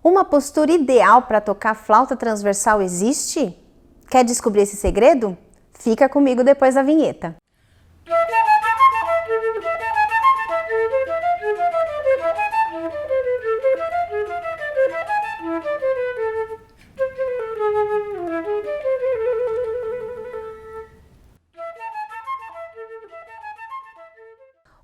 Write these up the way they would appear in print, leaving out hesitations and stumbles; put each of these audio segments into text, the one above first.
Uma postura ideal para tocar flauta transversal existe? Quer descobrir esse segredo? Fica comigo depois da vinheta.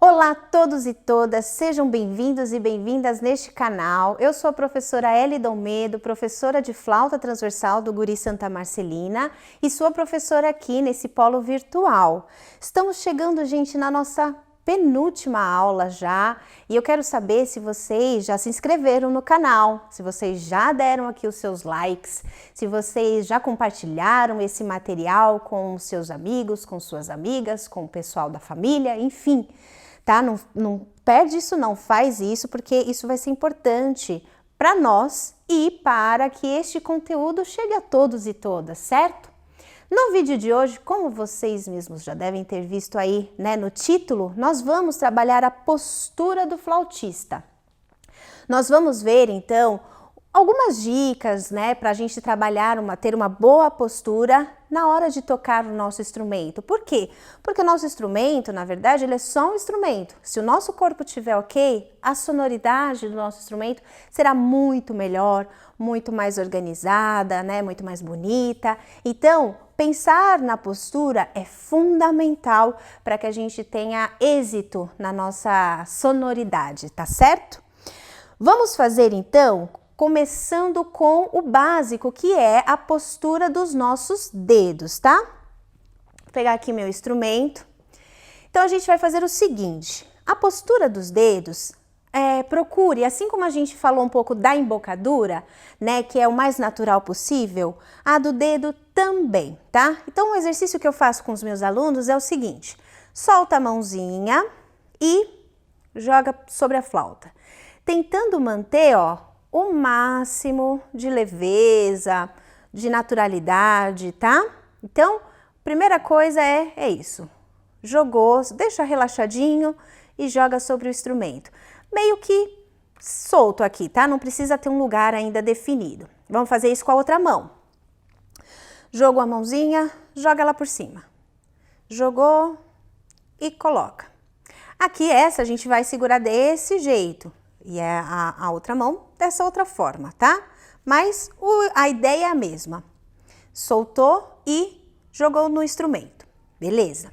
Olá a todos e todas, sejam bem-vindos e bem-vindas neste canal. Eu sou a professora Elida Almedo, professora de flauta transversal do Guri Santa Marcelina e sua professora aqui nesse polo virtual. Estamos chegando, gente, na nossa penúltima aula já e eu quero saber se vocês já se inscreveram no canal, se vocês já deram aqui os seus likes, se vocês já compartilharam esse material com os seus amigos, com suas amigas, com o pessoal da família, enfim. Tá? Não perde isso não, faz isso porque isso vai ser importante para nós e para que este conteúdo chegue a todos e todas, certo? No vídeo de hoje, como vocês mesmos já devem ter visto aí, né, no título, nós vamos trabalhar a postura do flautista. Nós vamos ver então algumas dicas, né, para a gente trabalhar, ter uma boa postura na hora de tocar o nosso instrumento. Por quê? Porque o nosso instrumento, na verdade, ele é só um instrumento. Se o nosso corpo estiver ok, a sonoridade do nosso instrumento será muito melhor, muito mais organizada, né, muito mais bonita. Então, pensar na postura é fundamental para que a gente tenha êxito na nossa sonoridade, tá certo? Vamos fazer então começando com o básico, que é a postura dos nossos dedos, tá? Vou pegar aqui meu instrumento. Então, a gente vai fazer o seguinte, a postura dos dedos, procure, assim como a gente falou um pouco da embocadura, né, que é o mais natural possível, a do dedo também, tá? Então, o exercício que eu faço com os meus alunos é o seguinte, solta a mãozinha e joga sobre a flauta, tentando manter, ó, o máximo de leveza, de naturalidade, tá? Então, primeira coisa é isso. Jogou, deixa relaxadinho e joga sobre o instrumento. Meio que solto aqui, tá? Não precisa ter um lugar ainda definido. Vamos fazer isso com a outra mão. Jogou a mãozinha, joga ela por cima. Jogou e coloca. Aqui essa a gente vai segurar desse jeito. E é a outra mão dessa outra forma, tá? Mas a ideia é a mesma. Soltou e jogou no instrumento. Beleza?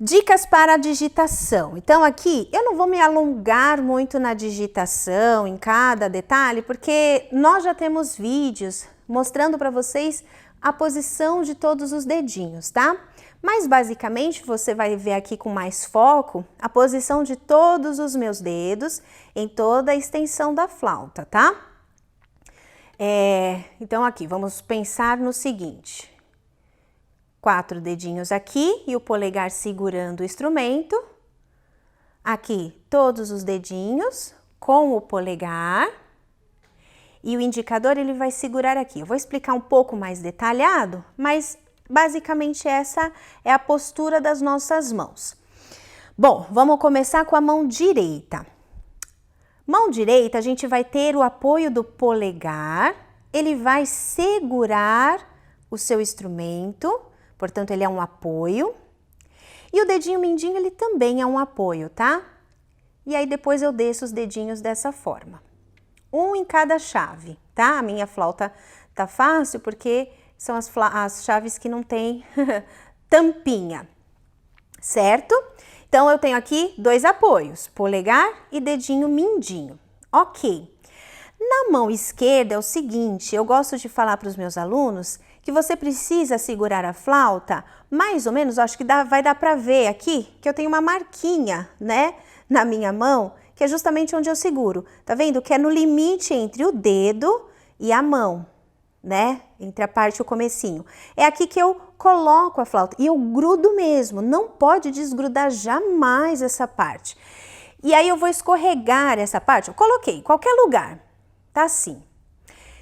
Dicas para a digitação. Então, aqui eu não vou me alongar muito na digitação, em cada detalhe, porque nós já temos vídeos mostrando para vocês a posição de todos os dedinhos, tá? Mas basicamente você vai ver aqui com mais foco a posição de todos os meus dedos em toda a extensão da flauta, tá? Então aqui, vamos pensar no seguinte. 4 dedinhos aqui e o polegar segurando o instrumento. Aqui, todos os dedinhos com o polegar. E o indicador ele vai segurar aqui. Eu vou explicar um pouco mais detalhado, mas basicamente essa é a postura das nossas mãos. Bom, vamos começar com a mão direita. Mão direita, a gente vai ter o apoio do polegar, ele vai segurar o seu instrumento, portanto ele é um apoio. E o dedinho mindinho, ele também é um apoio, tá? E aí depois eu desço os dedinhos dessa forma. Um em cada chave, tá? A minha flauta tá fácil porque são as chaves que não tem tampinha, certo? Então, eu tenho aqui 2 apoios, polegar e dedinho mindinho. Ok. Na mão esquerda é o seguinte, eu gosto de falar para os meus alunos que você precisa segurar a flauta, mais ou menos, acho que vai dar para ver aqui, que eu tenho uma marquinha, né, na minha mão, que é justamente onde eu seguro. Tá vendo? Que é no limite entre o dedo e a mão, né? Entre a parte e o comecinho. É aqui que eu coloco a flauta e eu grudo mesmo, não pode desgrudar jamais essa parte. E aí eu vou escorregar essa parte, eu coloquei em qualquer lugar, tá assim.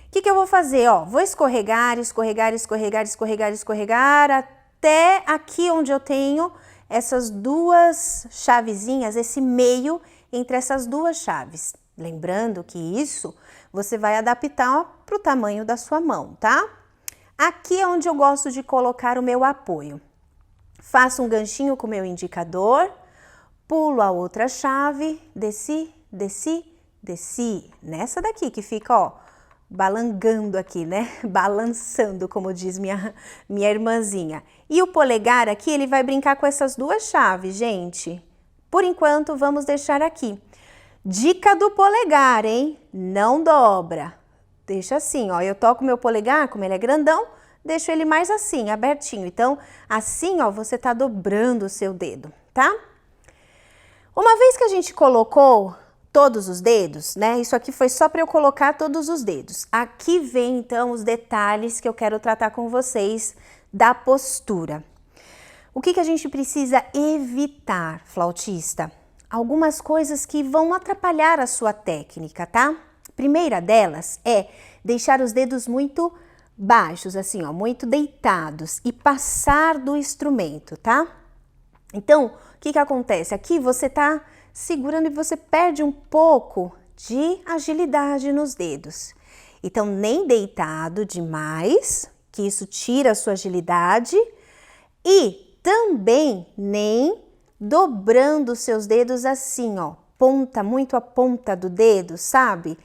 O que eu vou fazer? Ó, vou escorregar, escorregar, escorregar, escorregar, escorregar, até aqui onde eu tenho essas 2 chavezinhas, esse meio entre essas 2 chaves. Lembrando que isso você vai adaptar para o tamanho da sua mão, tá? Aqui é onde eu gosto de colocar o meu apoio. Faço um ganchinho com o meu indicador, pulo a outra chave, desci, desci, desci. Nessa daqui que fica, ó, balangando aqui, né? Balançando, como diz minha irmãzinha. E o polegar aqui, ele vai brincar com essas duas chaves, gente. Por enquanto, vamos deixar aqui. Dica do polegar, hein? Não dobra. Deixa assim, ó. Eu toco meu polegar, como ele é grandão, deixo ele mais assim, abertinho. Então, assim, ó, você tá dobrando o seu dedo, tá? Uma vez que a gente colocou todos os dedos, né? Isso aqui foi só para eu colocar todos os dedos. Aqui vem, então, os detalhes que eu quero tratar com vocês da postura. O que a gente precisa evitar, flautista? Algumas coisas que vão atrapalhar a sua técnica, tá? Primeira delas é deixar os dedos muito baixos, assim, ó, muito deitados e passar do instrumento, tá? Então, o que acontece? Aqui você tá segurando e você perde um pouco de agilidade nos dedos. Então, nem deitado demais, que isso tira a sua agilidade, e também nem dobrando os seus dedos assim, ó, ponta, muito a ponta do dedo, sabe?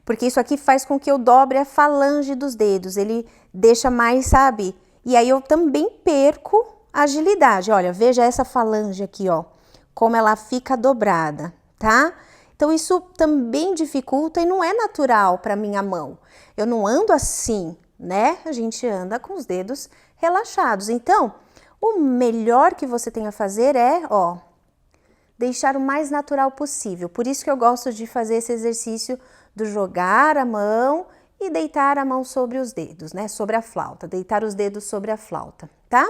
Porque isso aqui faz com que eu dobre a falange dos dedos, ele deixa mais, sabe? E aí eu também perco a agilidade. Olha, veja essa falange aqui, ó, como ela fica dobrada, tá? Então isso também dificulta e não é natural para minha mão. Eu não ando assim, né? A gente anda com os dedos relaxados. Então, o melhor que você tem a fazer é, ó, deixar o mais natural possível. Por isso que eu gosto de fazer esse exercício do jogar a mão e deitar a mão sobre os dedos, né? Sobre a flauta, deitar os dedos sobre a flauta, tá?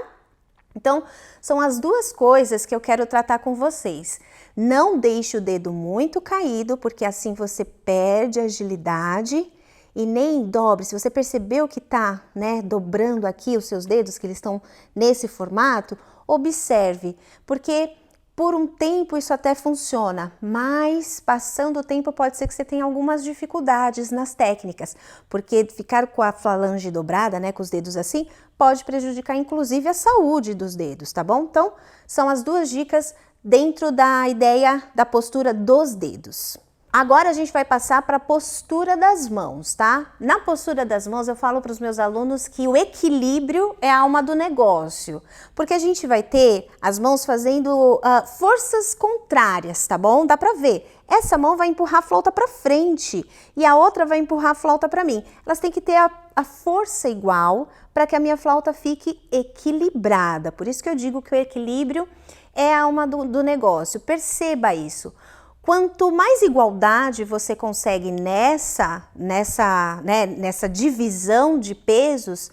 Então, são as duas coisas que eu quero tratar com vocês. Não deixe o dedo muito caído, porque assim você perde a agilidade. E nem dobre, se você percebeu que tá, né, dobrando aqui os seus dedos, que eles estão nesse formato, observe, porque por um tempo isso até funciona, mas passando o tempo pode ser que você tenha algumas dificuldades nas técnicas, porque ficar com a falange dobrada, né, com os dedos assim, pode prejudicar inclusive a saúde dos dedos, tá bom? Então, são as duas dicas dentro da ideia da postura dos dedos. Agora a gente vai passar para a postura das mãos, tá? Na postura das mãos eu falo para os meus alunos que o equilíbrio é a alma do negócio, porque a gente vai ter as mãos fazendo forças contrárias, tá bom? Dá para ver. Essa mão vai empurrar a flauta para frente e a outra vai empurrar a flauta para mim. Elas têm que ter a força igual para que a minha flauta fique equilibrada. Por isso que eu digo que o equilíbrio é a alma do negócio. Perceba isso. Quanto mais igualdade você consegue nessa divisão de pesos,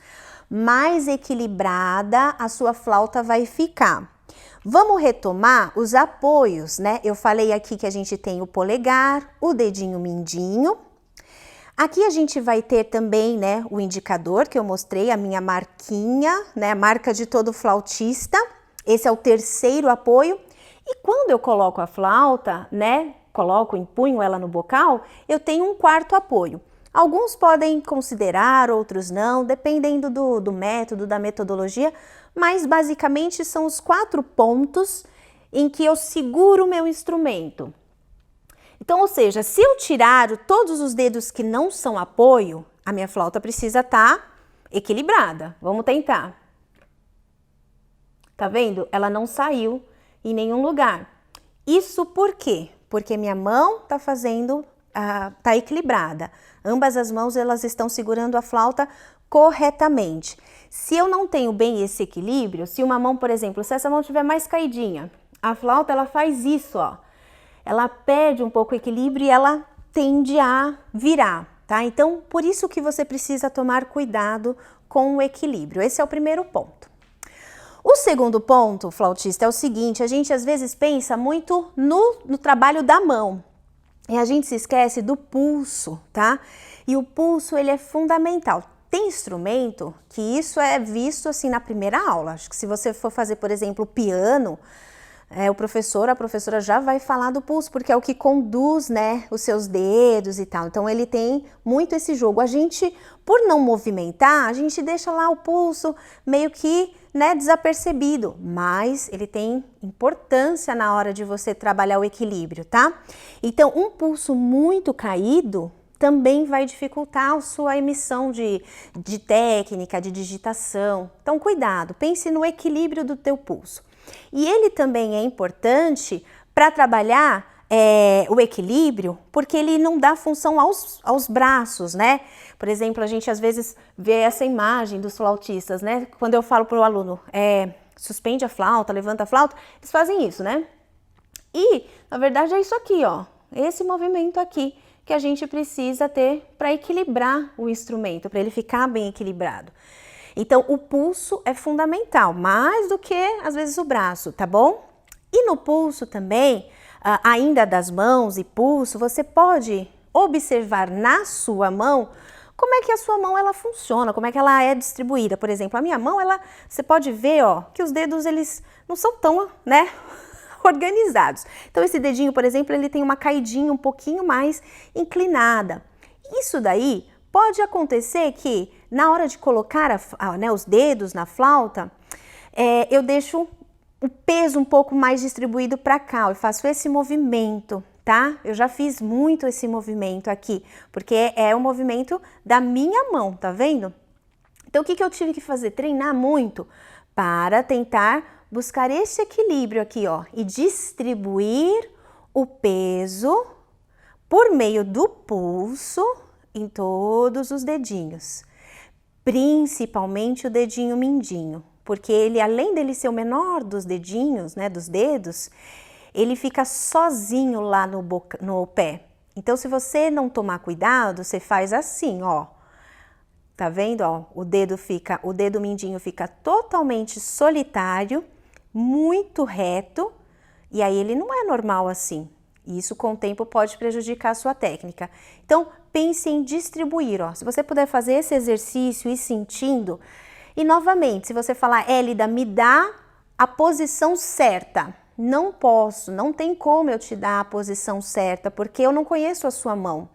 mais equilibrada a sua flauta vai ficar. Vamos retomar os apoios, né? Eu falei aqui que a gente tem o polegar, o dedinho mindinho. Aqui a gente vai ter também, né, o indicador que eu mostrei, a minha marquinha, né, a marca de todo flautista. Esse é o terceiro apoio. E quando eu coloco a flauta, né, empunho ela no bocal, eu tenho um quarto apoio. Alguns podem considerar, outros não, dependendo do método, da metodologia, mas basicamente são os 4 pontos em que eu seguro o meu instrumento. Então, ou seja, se eu tirar todos os dedos que não são apoio, a minha flauta precisa estar equilibrada. Vamos tentar. Tá vendo? Ela não saiu em nenhum lugar. Isso por quê? Porque minha mão tá equilibrada. Ambas as mãos elas estão segurando a flauta corretamente. Se eu não tenho bem esse equilíbrio, se uma mão, por exemplo, se essa mão estiver mais caidinha, a flauta ela faz isso, ó. Ela perde um pouco o equilíbrio e ela tende a virar, tá? Então, por isso que você precisa tomar cuidado com o equilíbrio. Esse é o primeiro ponto. O segundo ponto, flautista, é o seguinte, a gente às vezes pensa muito no trabalho da mão e a gente se esquece do pulso, tá? E o pulso, ele é fundamental. Tem instrumento que isso é visto assim na primeira aula. Acho que se você for fazer, por exemplo, piano, o professor, a professora já vai falar do pulso, porque é o que conduz, né, os seus dedos e tal. Então, ele tem muito esse jogo. A gente, por não movimentar, a gente deixa lá o pulso meio que, né, desapercebido, mas ele tem importância na hora de você trabalhar o equilíbrio, tá? Então, um pulso muito caído também vai dificultar a sua emissão de técnica, de digitação. Então, cuidado, pense no equilíbrio do teu pulso. E ele também é importante para trabalhar o equilíbrio, porque ele não dá função aos braços, né? Por exemplo, a gente às vezes vê essa imagem dos flautistas, né? Quando eu falo para o aluno, suspende a flauta, levanta a flauta, eles fazem isso, né? E, na verdade, é isso aqui, ó, esse movimento aqui que a gente precisa ter para equilibrar o instrumento, para ele ficar bem equilibrado. Então, o pulso é fundamental, mais do que, às vezes, o braço, tá bom? E no pulso também, ainda das mãos e pulso, você pode observar na sua mão como é que a sua mão ela funciona, como é que ela é distribuída. Por exemplo, a minha mão, você pode ver, ó, que os dedos, eles não são tão, né, organizados. Então, esse dedinho, por exemplo, ele tem uma caidinha um pouquinho mais inclinada. Isso daí pode acontecer que, na hora de colocar os dedos na flauta, eu deixo o peso um pouco mais distribuído para cá, eu faço esse movimento, tá? Eu já fiz muito esse movimento aqui, porque é o movimento da minha mão, tá vendo? Então, o que eu tive que fazer? Treinar muito para tentar buscar esse equilíbrio aqui, ó, e distribuir o peso por meio do pulso em todos os dedinhos, principalmente o dedinho mindinho, porque ele, além dele ser o menor dos dedinhos, né, dos dedos, ele fica sozinho lá no pé. Então, se você não tomar cuidado, você faz assim, ó. Tá vendo, ó? O dedo mindinho fica totalmente solitário, muito reto, e aí ele não é normal assim. Isso com o tempo pode prejudicar a sua técnica. Então, pense em distribuir, ó. Se você puder fazer esse exercício e sentindo, e novamente, se você falar, Elida, me dá a posição certa. Não posso, não tem como eu te dar a posição certa, porque eu não conheço a sua mão.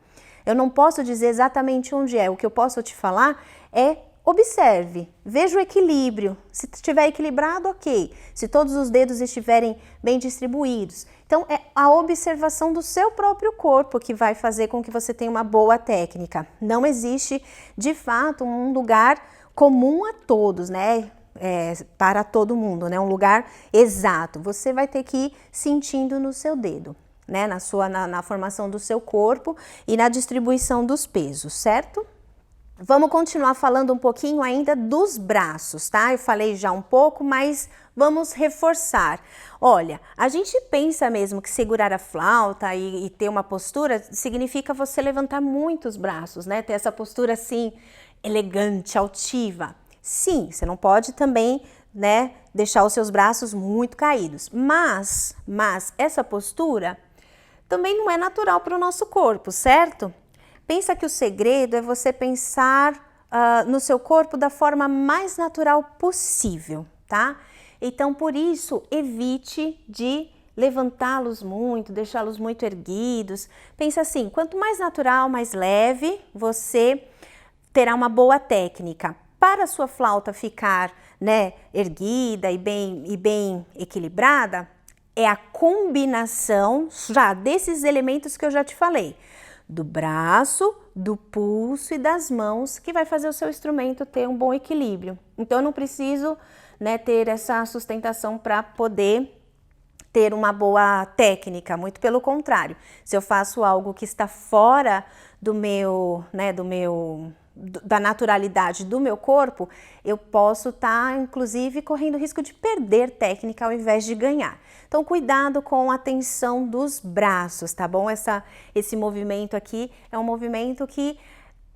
Eu não posso dizer exatamente onde é. O que eu posso te falar é observe, veja o equilíbrio. Se estiver equilibrado, ok. Se todos os dedos estiverem bem distribuídos. Então, é a observação do seu próprio corpo que vai fazer com que você tenha uma boa técnica. Não existe, de fato, um lugar comum a todos, né? Para todo mundo, né? Um lugar exato. Você vai ter que ir sentindo no seu dedo, né? Na formação do seu corpo e na distribuição dos pesos, certo? Vamos continuar falando um pouquinho ainda dos braços, tá? Eu falei já um pouco, mas vamos reforçar. Olha, a gente pensa mesmo que segurar a flauta e ter uma postura significa você levantar muito os braços, né? Ter essa postura assim, elegante, altiva. Sim, você não pode também, né, deixar os seus braços muito caídos, mas essa postura também não é natural para o nosso corpo, certo? Pensa que o segredo é você pensar no seu corpo da forma mais natural possível, tá? Então, por isso, evite de levantá-los muito, deixá-los muito erguidos. Pensa assim, quanto mais natural, mais leve, você terá uma boa técnica. Para a sua flauta ficar, né, erguida e bem equilibrada, é a combinação já desses elementos que eu já te falei. Do braço, do pulso e das mãos, que vai fazer o seu instrumento ter um bom equilíbrio. Então, eu não preciso, né, ter essa sustentação para poder ter uma boa técnica, muito pelo contrário. Se eu faço algo que está fora da naturalidade do meu corpo, eu posso estar, inclusive, correndo risco de perder técnica ao invés de ganhar. Então, cuidado com a tensão dos braços, tá bom? Esse movimento aqui é um movimento que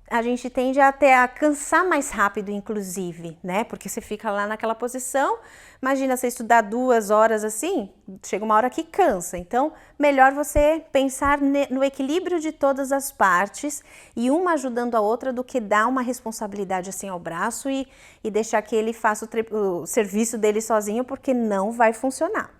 a gente tende até a cansar mais rápido, inclusive, né? Porque você fica lá naquela posição, imagina você estudar 2 horas assim, chega uma hora que cansa. Então, melhor você pensar no equilíbrio de todas as partes e uma ajudando a outra do que dar uma responsabilidade assim ao braço e deixar que ele faça o serviço dele sozinho, porque não vai funcionar.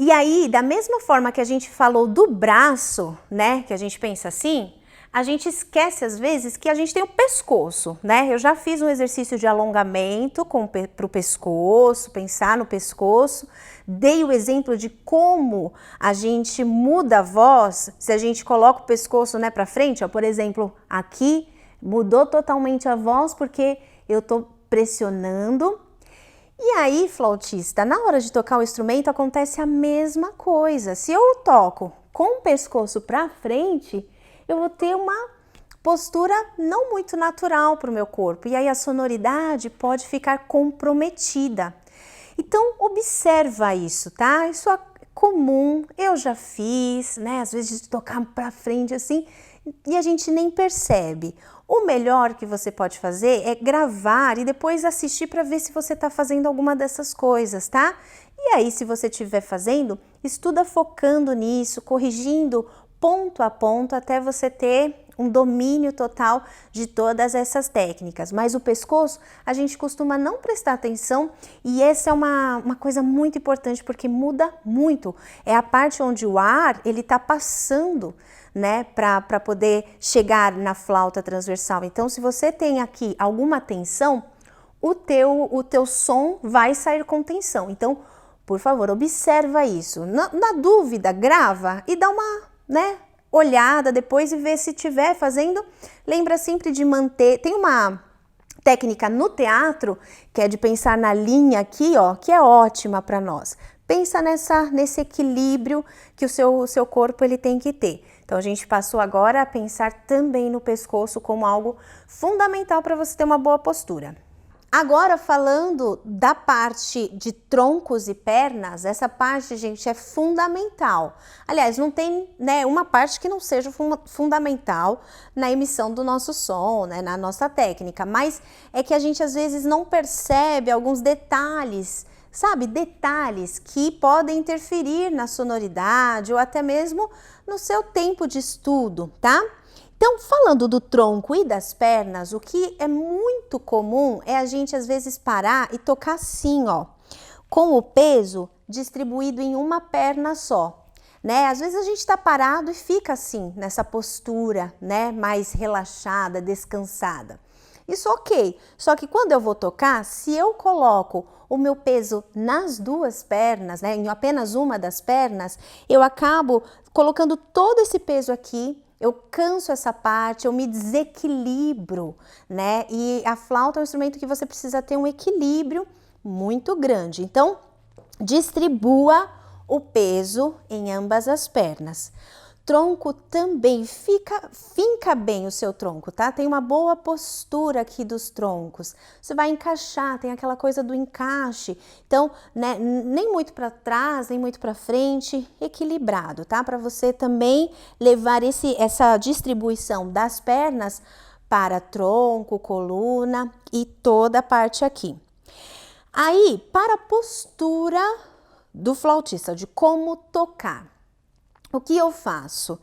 E aí, da mesma forma que a gente falou do braço, né, que a gente pensa assim, a gente esquece às vezes que a gente tem o pescoço, né? Eu já fiz um exercício de alongamento para o pescoço, pensar no pescoço. Dei o exemplo de como a gente muda a voz se a gente coloca o pescoço, né, para frente. Ó, por exemplo, aqui mudou totalmente a voz porque eu estou pressionando. E aí, flautista, na hora de tocar o instrumento acontece a mesma coisa. Se eu toco com o pescoço para frente, eu vou ter uma postura não muito natural para o meu corpo. E aí a sonoridade pode ficar comprometida. Então, observa isso, tá? Isso é comum, eu já fiz, né? Às vezes de tocar para frente assim, e a gente nem percebe. O melhor que você pode fazer é gravar e depois assistir para ver se você está fazendo alguma dessas coisas, tá? E aí, se você estiver fazendo, estuda focando nisso, corrigindo ponto a ponto até você ter um domínio total de todas essas técnicas. Mas o pescoço, a gente costuma não prestar atenção e essa é uma coisa muito importante porque muda muito. É a parte onde o ar, ele tá passando, né, para poder chegar na flauta transversal. Então, se você tem aqui alguma tensão, o teu som vai sair com tensão. Então, por favor, observa isso. Na dúvida, grava e dá uma, né, olhada depois e vê se estiver fazendo. Lembra sempre de manter. Tem uma técnica no teatro que é de pensar na linha aqui, ó, que é ótima para nós. Pensa nesse equilíbrio que o seu corpo ele tem que ter. Então a gente passou agora a pensar também no pescoço como algo fundamental para você ter uma boa postura. Agora, falando da parte de troncos e pernas, essa parte, gente, é fundamental. Aliás, não tem, né, uma parte que não seja fundamental na emissão do nosso som, né, na nossa técnica, mas é que a gente às vezes não percebe alguns detalhes, sabe? Detalhes que podem interferir na sonoridade ou até mesmo no seu tempo de estudo, tá? Então, falando do tronco e das pernas, o que é muito comum é a gente às vezes parar e tocar assim, ó, com o peso distribuído em uma perna só, né? Às vezes a gente tá parado e fica assim, nessa postura, né, mais relaxada, descansada. Isso ok, só que quando eu vou tocar, se eu coloco o meu peso nas duas pernas, né, em apenas uma das pernas, eu acabo colocando todo esse peso aqui, eu canso essa parte, eu me desequilibro, né? E a flauta é um instrumento que você precisa ter um equilíbrio muito grande. Então, distribua o peso em ambas as pernas. Tronco também, finca bem o seu tronco, tá? Tem uma boa postura aqui dos troncos. Você vai encaixar, tem aquela coisa do encaixe. Então, né, nem muito para trás, nem muito para frente, equilibrado, tá? Para você também levar essa distribuição das pernas para tronco, coluna e toda a parte aqui. Aí, para a postura do flautista, de como tocar. O que eu faço?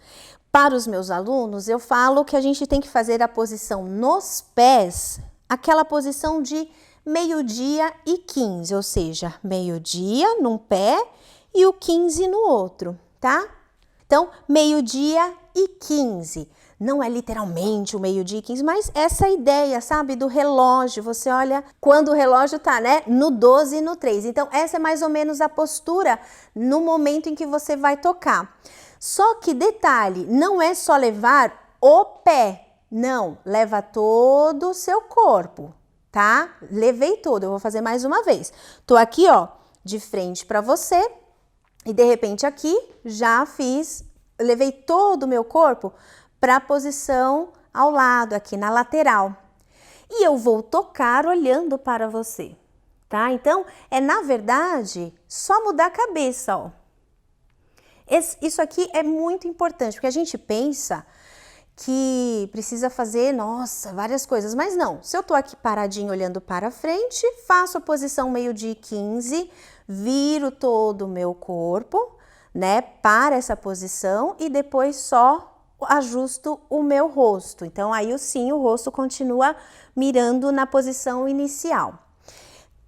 Para os meus alunos, eu falo que a gente tem que fazer a posição nos pés, aquela posição de meio-dia e 15, ou seja, meio-dia num pé e o 15 no outro, tá? Então, meio-dia e 15. Não é literalmente o meio-dia e 15, mas essa ideia, sabe, do relógio. Você olha quando o relógio tá, né, no 12 e no 3. Então, essa é mais ou menos a postura no momento em que você vai tocar. Só que, detalhe, não é só levar o pé. Não, leva todo o seu corpo, tá? Levei todo, eu vou fazer mais uma vez. Tô aqui, ó, de frente para você e, de repente, aqui já levei todo o meu corpo para a posição ao lado, aqui na lateral. E eu vou tocar olhando para você, tá? Então, na verdade, só mudar a cabeça, ó. Isso aqui é muito importante, porque a gente pensa que precisa fazer, nossa, várias coisas, mas não. Se eu tô aqui paradinho olhando para frente, faço a posição meio-dia e 15, viro todo o meu corpo, né, para essa posição e depois só ajusto o meu rosto. Então, aí sim, o rosto continua mirando na posição inicial.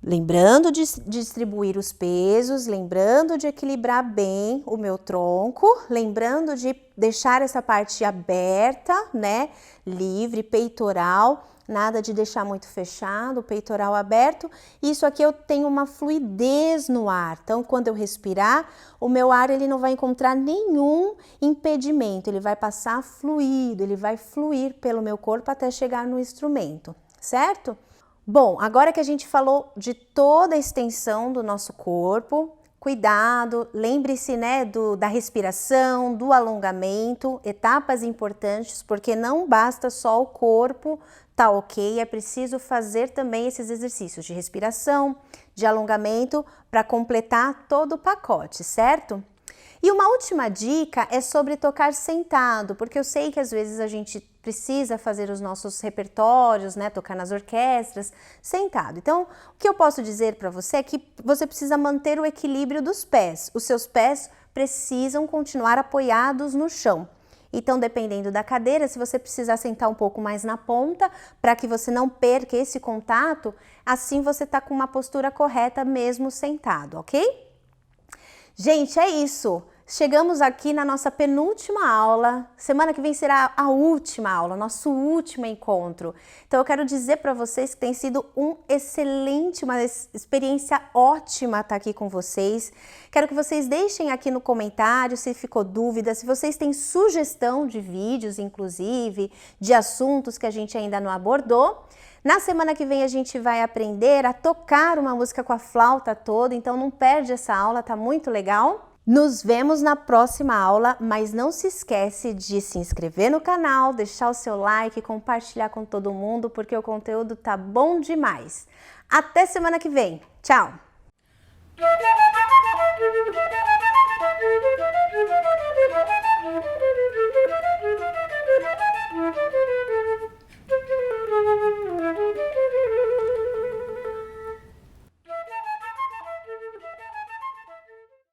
Lembrando de distribuir os pesos, lembrando de equilibrar bem o meu tronco, lembrando de deixar essa parte aberta, né? Livre, peitoral, nada de deixar muito fechado, o peitoral aberto. Isso aqui eu tenho uma fluidez no ar, então quando eu respirar, o meu ar ele não vai encontrar nenhum impedimento, ele vai passar fluido, ele vai fluir pelo meu corpo até chegar no instrumento, certo? Bom, agora que a gente falou de toda a extensão do nosso corpo, cuidado, lembre-se, né, da respiração, do alongamento, etapas importantes, porque não basta só o corpo tá ok, é preciso fazer também esses exercícios de respiração, de alongamento, para completar todo o pacote, certo? E uma última dica é sobre tocar sentado, porque eu sei que às vezes a gente precisa fazer os nossos repertórios, né, tocar nas orquestras, sentado. Então, o que eu posso dizer para você é que você precisa manter o equilíbrio dos pés. Os seus pés precisam continuar apoiados no chão. Então, dependendo da cadeira, se você precisar sentar um pouco mais na ponta, para que você não perca esse contato, assim você está com uma postura correta mesmo sentado, ok? Gente, é isso. Chegamos aqui na nossa penúltima aula. Semana que vem será a última aula, nosso último encontro. Então eu quero dizer para vocês que tem sido uma experiência ótima estar aqui com vocês. Quero que vocês deixem aqui no comentário se ficou dúvida, se vocês têm sugestão de vídeos, inclusive, de assuntos que a gente ainda não abordou. Na semana que vem a gente vai aprender a tocar uma música com a flauta toda, então não perde essa aula, tá muito legal. Nos vemos na próxima aula, mas não se esquece de se inscrever no canal, deixar o seu like, compartilhar com todo mundo, porque o conteúdo tá bom demais. Até semana que vem. Tchau!